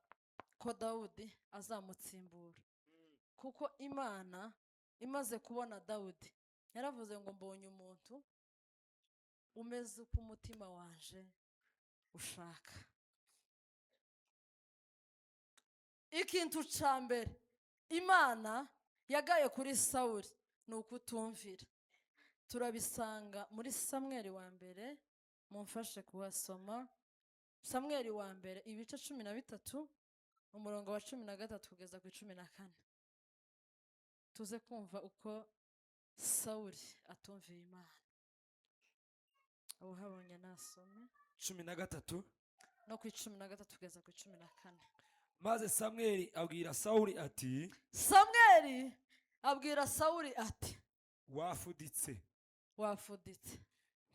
[SPEAKER 1] ko Dawudi azamutsimbura. Kuko Imana imaze kubona Dawudi yaravuze ngo mbonye umuntu umeze uko umutima wanje ushaka. Ikintu cya mbere Imana yagaye kuri Sawuli ni ukutumvira. Turabisanga muri Samweli wa mbere, mumfashe kuhasoma. Samweli wa mbere ibice 13 umurongo wa 13 kugeza ku 14. Tuze kumva uko Sawuli atumviye Imana. Abo habonye nasome
[SPEAKER 3] 13
[SPEAKER 1] no ku 13 kugeza ku 14.
[SPEAKER 3] maze Samweli abwira Sawuli ati,
[SPEAKER 1] Samweli abwira Sawuli ati,
[SPEAKER 3] wafuditse
[SPEAKER 1] wafuditse.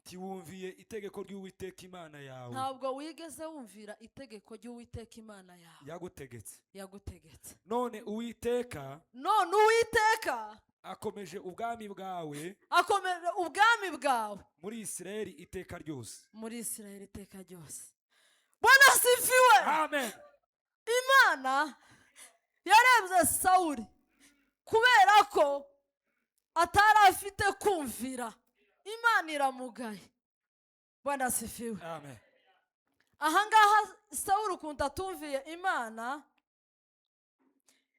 [SPEAKER 3] ntiwumviye itegeko ry'Uwiteka Imana yawe
[SPEAKER 1] Ntabwo wigeze wumvira itegeko ry'Uwiteka Imana yawe yagutegetse.
[SPEAKER 3] none Uwiteka akomeje ubwami bwawe
[SPEAKER 1] akomeje ubwami bwawe
[SPEAKER 3] muri Isirayeli iteka ryose.
[SPEAKER 1] muri Isirayeli iteka ryose. Bwana asifiwe.
[SPEAKER 3] Amen.
[SPEAKER 1] Imana yarebye Sawuli kubera ko atari afite kumvira, Imana iramugaye. Bwana asifiwe.
[SPEAKER 3] Amen.
[SPEAKER 1] Ahangaha Sawuli ukuntu atumviye Imana,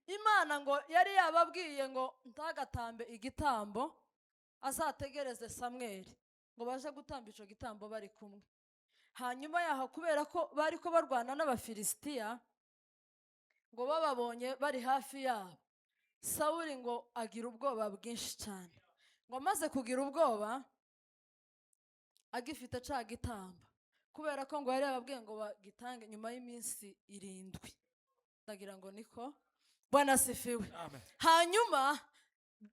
[SPEAKER 1] Imana ngo yari yababwiye ngo ntagatambe igitambo, azategereze Samweli ngo baje gutamba ico gitambo bari kumwe. Hanyuma yaho kubera ko bari ko barwana n'Abafilisitiya, ngo bababonye bari hafi yabo, Sawuli ngo agira ubwoba bwinshi cyane. Ngo amaze kugira ubwoba agifite ca gitambo, kubera ko ngo yari yababwiye ngo bagitange nyuma y'iminsi 7. Ndagira ngo niko. Bwana asifiwe.
[SPEAKER 3] Amen.
[SPEAKER 1] Hanyuma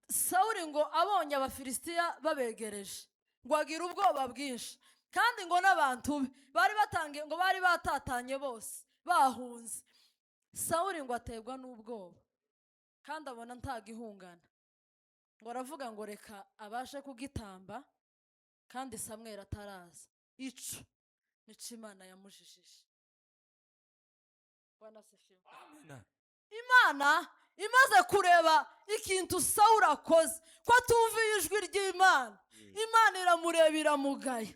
[SPEAKER 1] Sawuli ngo abonye Abafilisitiya babegereje, ngo agira ubwoba bwinshi, kandi ngo n'abantu bari batangiye ngo bari batatanye bose bahunze. Sawuli ngo aterwa n'ubwoba kandi abona ntagihungana, ngo aravuga ngo reka abashe kugitamba kandi Samweli ataraza. Ico nico Imana yamujijije. Bwana asifiwe.
[SPEAKER 3] Amen.
[SPEAKER 1] Imana imaze kureba ikintu Sawuli akoze ko atumviye ijwi ry'Imana, Imana iramureba iramugaya.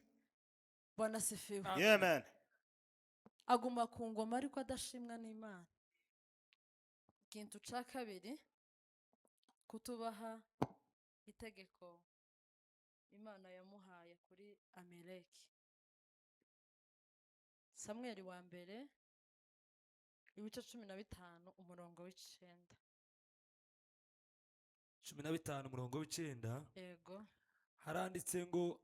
[SPEAKER 1] Bwana asifiwe.
[SPEAKER 4] Amen.
[SPEAKER 1] Aguma ku ngoma ariko adashimwa n'Imana. Ikintu cya kabiri, kutubaha itegeko Imana yamuhaye kuri Amaleki. Samweli wa mbere ibice 15 umurongo w'9.
[SPEAKER 3] 15 umurongo w'9
[SPEAKER 1] Yego.
[SPEAKER 3] haranditse ngo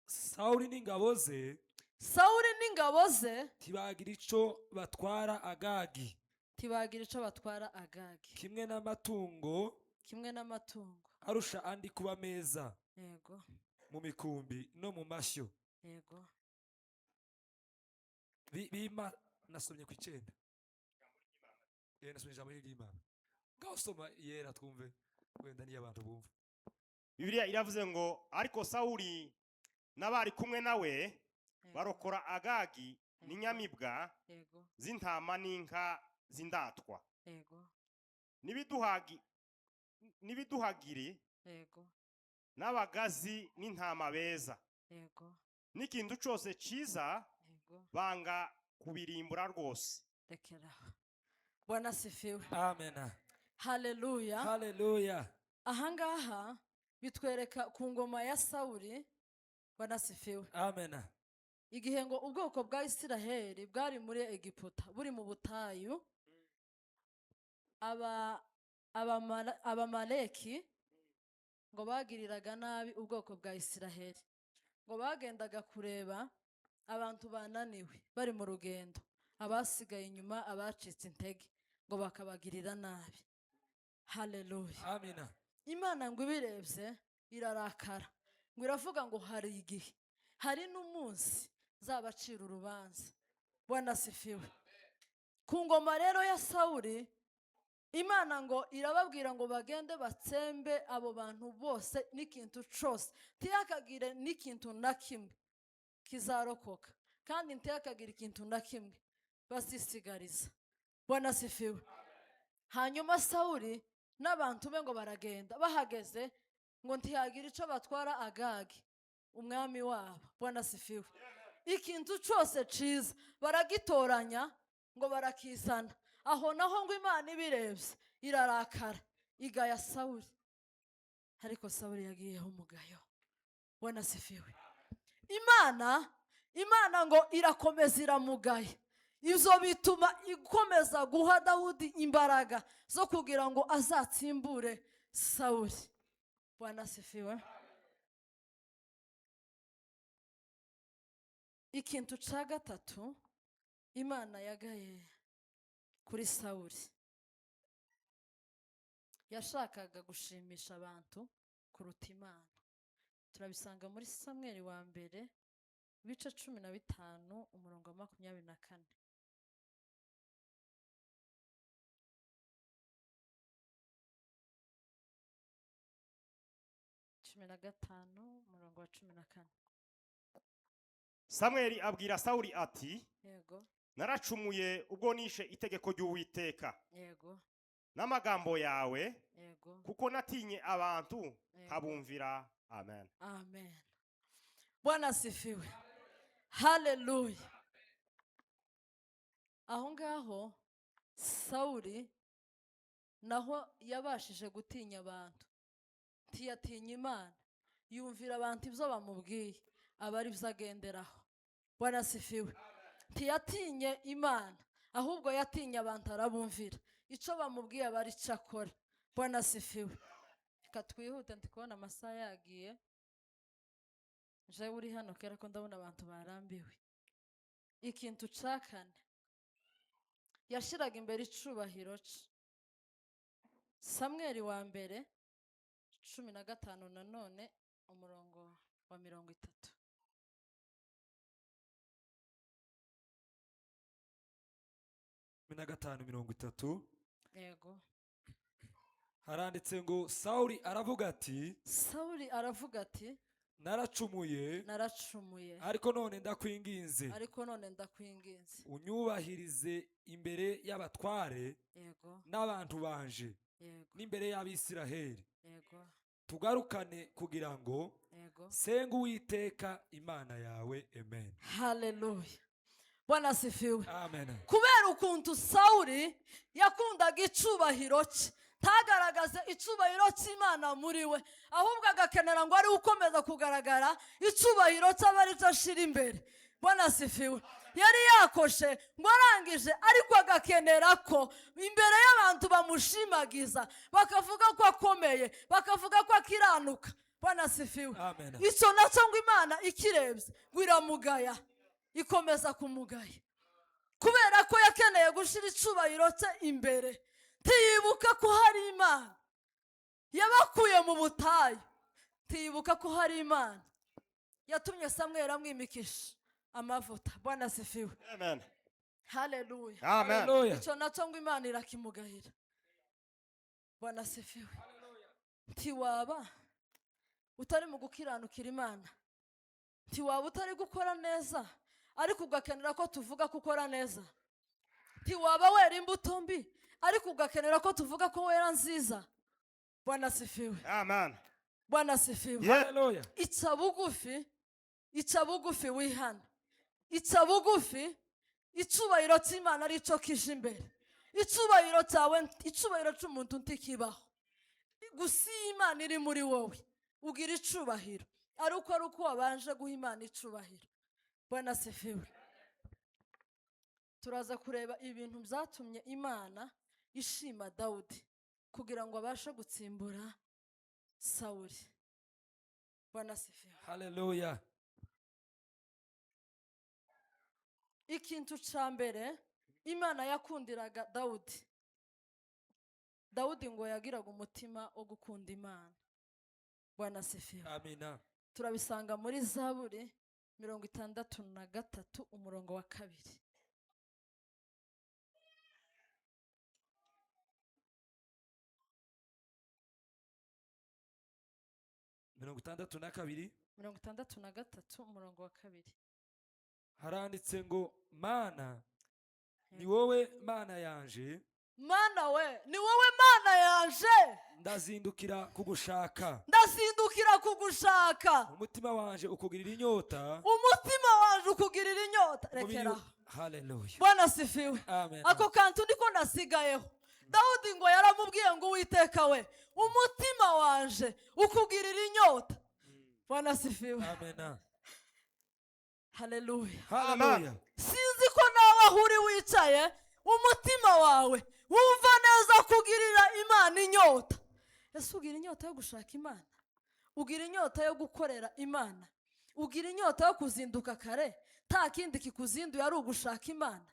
[SPEAKER 3] Sawuli n'ingabo ze ntibagira ico batwara Agagi, kimwe n'amatungo arusha andi kuba meza.
[SPEAKER 1] Yego.
[SPEAKER 3] Mu mikumbi no mu mashyo.
[SPEAKER 1] Yego.
[SPEAKER 3] Bima nasomye ku 9. Nasomye ijambo ry'Imana. Ngaho soma yera twumve wenda niyo abantu bumva.
[SPEAKER 4] Bibiliya iravuze ngo ariko Sawuli n'abari kumwe nawe barokora Agagi n'inyamibwa
[SPEAKER 1] Yego.
[SPEAKER 4] z'intama n'inka z'indatwa
[SPEAKER 1] Yego.
[SPEAKER 4] nibiduhagire
[SPEAKER 1] Yego.
[SPEAKER 4] n'abagazi n'intama beza
[SPEAKER 1] Yego.
[SPEAKER 4] n'ikintu cyose ciza
[SPEAKER 1] Yego.
[SPEAKER 4] banga kubirimbura rwose.
[SPEAKER 1] Rekeraho. Bwana sifiwe.
[SPEAKER 3] Amen.
[SPEAKER 1] Haleluya.
[SPEAKER 3] Hallelujah.
[SPEAKER 1] Ahangaha bitwereka ku ngoma ya Sawuli. Bwana sifiwe.
[SPEAKER 3] Amen.
[SPEAKER 1] Igihe ngo ubwoko bwa Isiraheli bwari muri Egiputa buri mu butayu, abamaleki ngo bagiriraga nabi ubwoko bwa Isiraheli, ngo bagendaga kureba abantu bananiwe bari mu rugendo, abasigaye inyuma, abacitse intege, ngo bakabagirira nabi. Haleluya.
[SPEAKER 3] Amen.
[SPEAKER 1] Imana ngo ibirebye irarakara, ngo iravuga ngo hari igihe, hari n'umunsi zabacira urubanza. Bwana sifiwe. Ku ngoma rero ya Sawuli, Imana ngo irababwira ngo bagende batsembe abo bantu bose n'ikintu cyose, ntihakagire n'ikintu na kimwe kizarokoka, kandi ntihakagire ikintu na kimwe basisigariza. Bwana sifiwe. Hanyuma Sawuli n'abantu be ngo baragenda, bahageze ngo ntihagira icyo batwara Agagi umwami wabo. Bwana sifiwe. Ikintu cyose ciza baragitoranya ngo barakizana. Aho naho ngo Imana ibirebye irarakara, igaya Sawuli. Ariko Sawuli yagiyeho umugayo. Bwana sifiwe. Imana ngo irakomeza iramugaya. Ibyo bituma ikomeza guha Dawudi imbaraga zo kugira ngo azatsimbure Sawuli. Bwana sifiwe. Ikintu cya gatatu Imana yagaye kuri Sawuli, yashakaga gushimisha abantu kuruta Imana. Turabisanga muri Samweli wa mbere ibice 15 umurongo wa 24. Umurongo wa 14.
[SPEAKER 4] Samweli abwira Sawuli ati,
[SPEAKER 1] Yego.
[SPEAKER 4] naracumuye ubwo nishe itegeko ry'Uwiteka
[SPEAKER 1] Yego.
[SPEAKER 4] n'amagambo yawe,
[SPEAKER 1] Yego.
[SPEAKER 4] kuko natinye abantu nkabumvira. Amen.
[SPEAKER 1] Amen. Bwana sifiwe. Haleluya. Aho ngaho Sawuli naho yabashije gutinya abantu, ntiyatinya Imana, yumvira abantu ibyo bamubwiye, aba ari byo agenderaho. Bwana sifiwe. Ntiyatinye Imana, ahubwo yatinye abantu arabumvira, icyo bamubwiye aba ari cyo akora. Bwana sifiwe. Reka twihute, ndi kubona amasaha yagiye. Jewe uri hano kera ko ndabona abantu barambiwe. Ikintu cya kane yashiraga imbere icubahiro cye. Samweli wa mbere 15 nanone umurongo wa 30.
[SPEAKER 3] Mina gatanu 30.
[SPEAKER 1] Yego.
[SPEAKER 3] Haranditse ngo Sawuli aravuga ati,
[SPEAKER 1] Sawuli aravuga ati,
[SPEAKER 3] naracumuye ariko none ndakwinginze, unyubahirize imbere y'abatware n'abantu banje n'imbere y'Abisiraheli, tugarukane kugira ngo senga Uwiteka Imana yawe. Amen.
[SPEAKER 1] Haleluya. Bwana sifiwe.
[SPEAKER 3] Amen.
[SPEAKER 1] Kubera ukuntu Sawuli yakundaga icubahiro cye, ntagaragaze icubahiro cy'Imana muri we, ahubwo agakenera ngo ari ukomeza kugaragara icubahiro cy'abari cyo ashira imbere. Bwana sifiwe. Yari yakoshe ngo arangije, ariko agakenera ko imbere y'abantu bamushimagiza, bakavuga ko akomeye, bakavuga ko akiranuka. Bwana sifiwe.
[SPEAKER 3] Amen.
[SPEAKER 1] Icyo nacyo ngo Imana ikirebye ngo iramugaya, ikomeza kumugaya, kubera ko yakeneye gushira icubahiro cye imbere. Ntiyibuka ko hari Imana yabakuye mu butayu, ntiyibuka ko hari Imana yatumye Samweli amwimikisha amavuta. Bwana sifiwe.
[SPEAKER 4] Amen.
[SPEAKER 1] Haleluya.
[SPEAKER 4] Amen.
[SPEAKER 1] Icyo nacyo ngo Imana irakimugahira. Bwana sifiwe. Ntiwaba utari mu gukiranukira Imana, ntiwaba utari gukora neza ariko ugakenera ko tuvuga ko ukora neza, ntiwaba wera imbuto mbi ariko ugakenera ko tuvuga ko wera nziza. Bwana asifiwe.
[SPEAKER 4] Amen.
[SPEAKER 1] Bwana asifiwe.
[SPEAKER 3] Haleluya.
[SPEAKER 1] Ica bugufi wihana, ica bugufi, icubahiro cy'Imana arico kije imbere, icubahiro cyawe, icubahiro cy'umuntu ntikibaho, gusa Imana iri muri wowe ugira icubahiro ari uko wabanje guha Imana icubahiro. Bwana asifiwe. Turaza kureba ibintu byatumye Imana ishima Dawudi kugira ngo abashe gutsimbura Sawuli. Bwana asifiwe.
[SPEAKER 3] Haleluya.
[SPEAKER 1] Ikintu ca mbere Imana yakundiraga Dawudi, Dawudi ngo yagiraga umutima wo gukunda Imana. Bwana asifiwe.
[SPEAKER 3] Amina.
[SPEAKER 1] Turabisanga muri Zaburi 63 umurongo wa 2.
[SPEAKER 3] Mirongo itandatu na kabiri
[SPEAKER 1] 63 umurongo wa 2.
[SPEAKER 3] haranditse ngo mana ni wowe mana yanje,
[SPEAKER 1] Mana we ni wowe Mana yanje,
[SPEAKER 3] ndazindukira kugushaka,
[SPEAKER 1] ndazindukira kugushaka,
[SPEAKER 3] umutima wanje ukugirira inyota,
[SPEAKER 1] umutima wanje ukugirira inyota. Rekera.
[SPEAKER 3] Haleluya.
[SPEAKER 1] Bwana asifiwe.
[SPEAKER 3] Amen.
[SPEAKER 1] Ako kantu ndiko nasigayeho. Dawudi ngo yaramubwiye ngo Uwiteka we umutima wanje ukugirira inyota. Bwana asifiwe.
[SPEAKER 3] Amen.
[SPEAKER 1] Haleluya.
[SPEAKER 3] Haleluya.
[SPEAKER 1] Sinzi ko nawe aho uri wicaye umutima wawe wumva neza kugirira Imana inyota. Ese ugira inyota yo gushaka Imana? Ugira inyota yo gukorera Imana? Ugira inyota yo kuzinduka kare nta kindi kikuzinduye ari ugushaka Imana?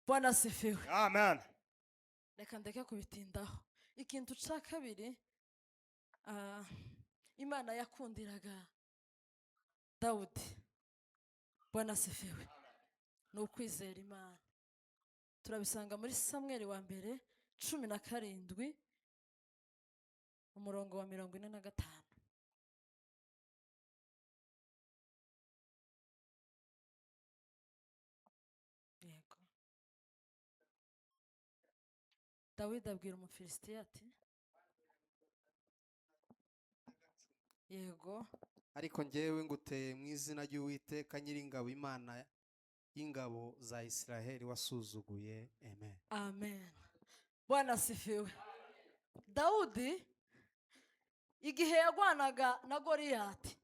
[SPEAKER 1] Bwana asifiwe.
[SPEAKER 4] Amen.
[SPEAKER 1] Reka ndeke kubitindaho. Ikintu ca kabiri Imana yakundiraga Dawudi, Bwana asifiwe, ni ukwizera Imana. Turabisanga muri Samweli wa mbere 17 umurongo wa 45. Yego. Dawidi abwira Umufilisitiya ati, yego,
[SPEAKER 5] ariko njyewe nguteye mu izina ry'Uwiteka Nyiringabo, Imana y'ingabo za Isiraheli wasuzuguye. Amen.
[SPEAKER 1] amen. Bwana asifiwe. Dawudi igihe yagwanaga na Goliyati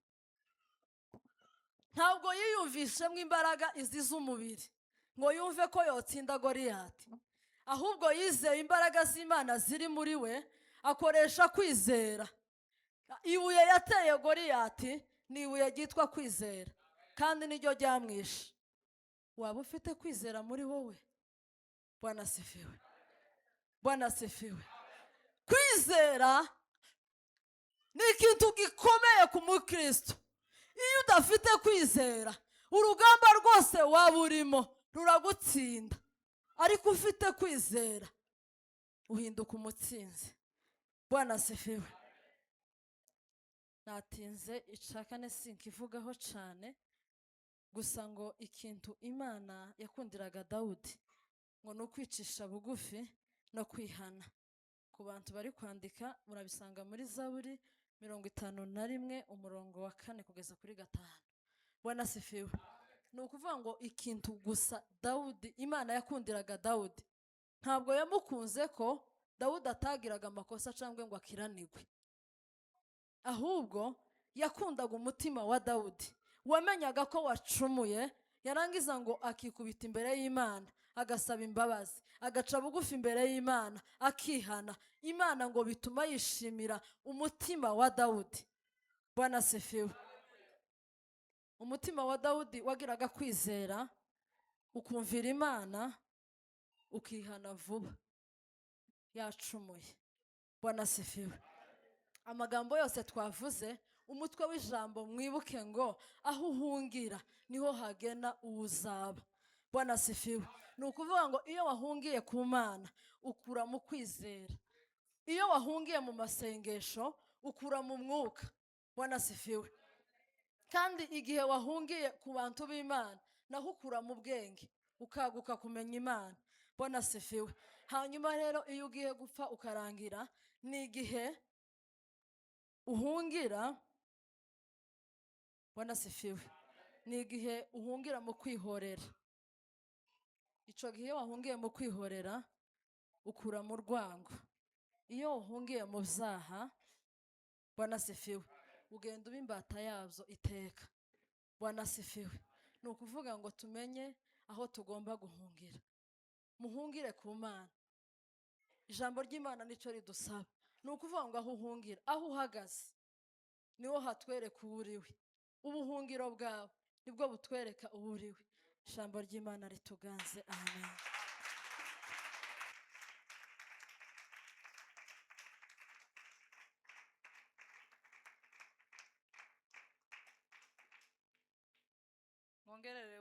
[SPEAKER 1] ntabwo yiyumvishemo imbaraga izi z'umubiri ngo yumve ko yotsinda Goliyati, ahubwo yizeye imbaraga z'Imana ziri muri we, akoresha kwizera. Ibuye yateye Goliyati ni ibuye ryitwa kwizera, kandi niryo ryamwishe. Waba ufite kwizera muri wowe? Bwana asifiwe. Bwana asifiwe. Kwizera ni ikintu gikomeye ku mukristo. Iyo udafite kwizera urugamba rwose waba urimo ruragutsinda, ariko ufite kwizera uhinduka umutsinzi. Bwana asifiwe. Natinze icakane sinkivugaho cyane, gusa ngo ikintu Imana yakundiraga Dawudi ngo ni ukwicisha bugufi no kwihana. Ku bantu bari kwandika murabisanga muri Zaburi 51 umurongo wa 4 kugeza kuri 5. Bwana asifiwe. Ni ukuvuga ngo ikintu gusa Dawudi, Imana yakundiraga Dawudi, ntabwo yamukunze ko Dawudi atagiraga amakosa cyangwa ngo akiranirwe, ahubwo yakundaga umutima wa Dawudi wamenyaga ko wacumuye, yarangiza ngo akikubita imbere y'Imana agasaba imbabazi, agaca bugufi imbere y'Imana akihana. Imana ngo bituma yishimira umutima wa Dawudi. Bwana asifiwe. Umutima wa Dawudi wagiraga kwizera, ukumvira Imana, ukihana vuba yacumuye. Bwana asifiwe. Amagambo yose twavuze, umutwe w'ijambo mwibuke ngo aho uhungira niho hagena uwuzaba. Bwana asifiwe. Ni ukuvuga ngo iyo wahungiye ku Mana ukura mu kwizera, iyo wahungiye mu masengesho ukura mu mwuka. wanasifiwe. Kandi igihe wahungiye ku bantu b'Imana naho ukura mu bwenge ukaguka kumenya Imana, wanasifiwe. Hanyuma rero iyo ugiye gupfa ukarangira, ni igihe uhungira, wanasifiwe, ni igihe uhungira mu kwihorera. Ico gihe wahungiye mu kwihorera ukura mu rwango. Iyo uhungiye mu vyaha, wanasifiwe, ugenda uba imbata yavyo iteka, wanasifiwe. Ni ukuvuga ngo tumenye aho tugomba guhungira. Muhungire ku Mana. Ijambo ry'Imana nico ridusaba. Ni ukuvuga ngo aho uhungira, aho uhagaze niho hatwereka uwo uriwe. Ubuhungiro bwawe nibwo butwereka uwo uriwe. Ijambo ry'Imana rituganze. Amen.
[SPEAKER 6] mwongerere